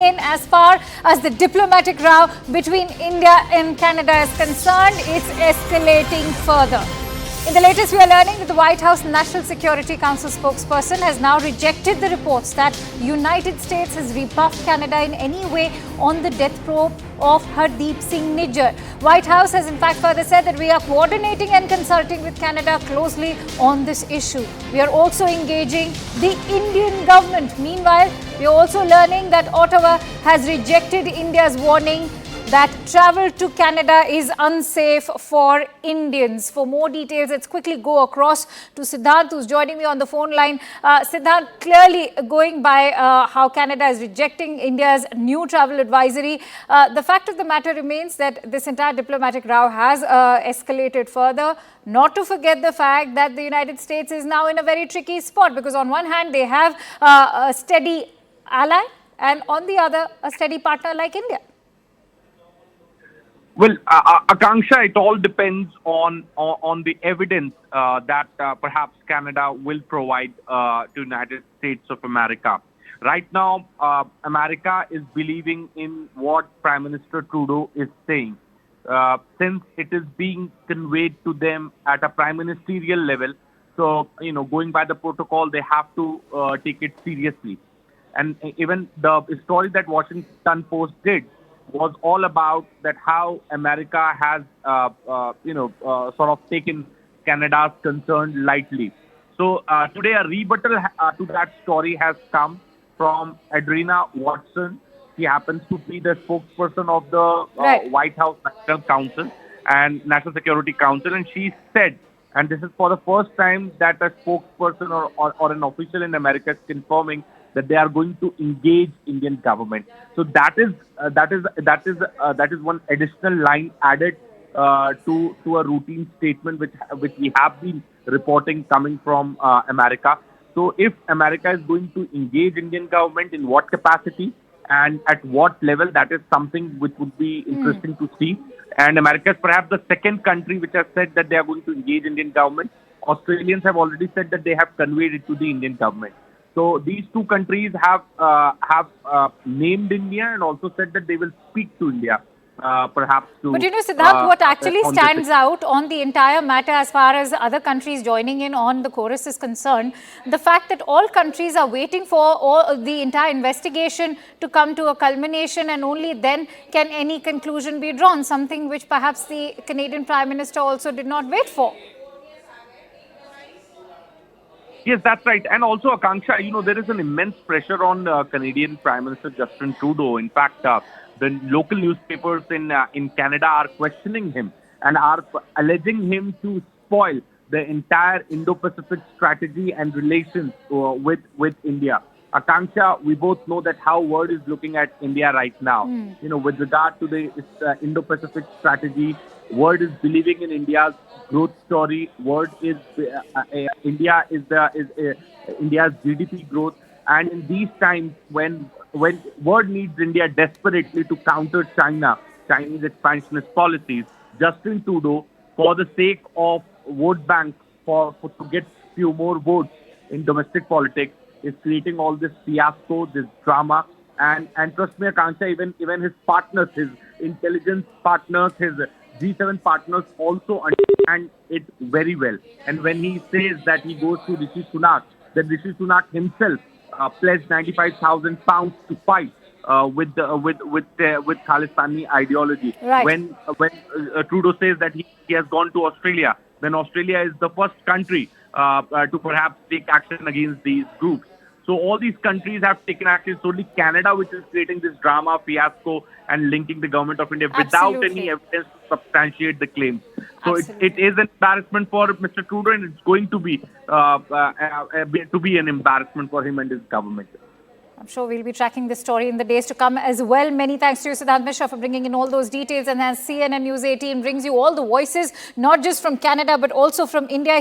As far as the diplomatic row between India and Canada is concerned, it's escalating further. In the latest, we are learning that the White House National Security Council spokesperson has now rejected the reports that United States has rebuffed Canada in any way on the death probe of Hardeep Singh Nijjar. White House has in fact further said that we are coordinating and consulting with Canada closely on this issue. We are also engaging the Indian government. Meanwhile, we are also learning that Ottawa has rejected India's warning that travel to Canada is unsafe for Indians. For more details, let's quickly go across to Siddhant, who's joining me on the phone line. Siddhant, clearly going by how Canada is rejecting India's new travel advisory, the fact of the matter remains that this entire diplomatic row has escalated further. Not to forget the fact that the United States is now in a very tricky spot, because on one hand, they have a steady ally, and on the other, a steady partner like India. Well, Akanksha, it all depends on the evidence that perhaps Canada will provide to United States of America. Right now, America is believing in what Prime Minister Trudeau is saying. Since it is being conveyed to them at a prime ministerial level, so, going by the protocol, they have to take it seriously. And even the story that Washington Post did was all about that how America has, sort of taken Canada's concern lightly. So today a rebuttal to that story has come from Adrena Watson. She happens to be the spokesperson of the White House National Council and National Security Council, and she said, and this is for the first time that a spokesperson or an official in America is confirming that they are going to engage Indian government. So that is one additional line added to a routine statement which we have been reporting coming from America. So if America is going to engage Indian government, in what capacity and at what level, that is something which would be interesting to see. And America is perhaps the second country which has said that they are going to engage Indian government. Australians have already said that they have conveyed it to the Indian government. So these two countries have named India and also said that they will speak to India, perhaps to... But Siddharth, what actually stands out on the entire matter as far as other countries joining in on the chorus is concerned, the fact that all countries are waiting for the entire investigation to come to a culmination, and only then can any conclusion be drawn, something which perhaps the Canadian Prime Minister also did not wait for. Yes, that's right. And also, Akanksha, there is an immense pressure on Canadian Prime Minister Justin Trudeau. In fact, the local newspapers in Canada are questioning him and are alleging him to spoil the entire Indo-Pacific strategy and relations with India. Akanksha, we both know that how world is looking at India right now. With regard to the Indo-Pacific strategy, world is believing in India's growth story. World is India's GDP growth, and in these times when world needs India desperately to counter Chinese expansionist policies, Justin Trudeau, for the sake of vote bank to get few more votes in domestic politics, is creating all this fiasco, this drama, and trust me, Akanksha, even his partners, his intelligence partners, his G7 partners also understand it very well. And when he says that he goes to Rishi Sunak, that Rishi Sunak himself pledged £95,000 to fight with Khalistani ideology. Right. When Trudeau says that he has gone to Australia, then Australia is the first country to perhaps take action against these groups. So all these countries have taken action. It's only Canada which is creating this drama, fiasco, and linking the government of India without any evidence to substantiate the claims. So it is an embarrassment for Mr. Trudeau, and it's going to be an embarrassment for him and his government. I'm sure we'll be tracking this story in the days to come as well. Many thanks to you, Siddhant Mishra, for bringing in all those details. And as CNN News 18 brings you all the voices, not just from Canada, but also from India.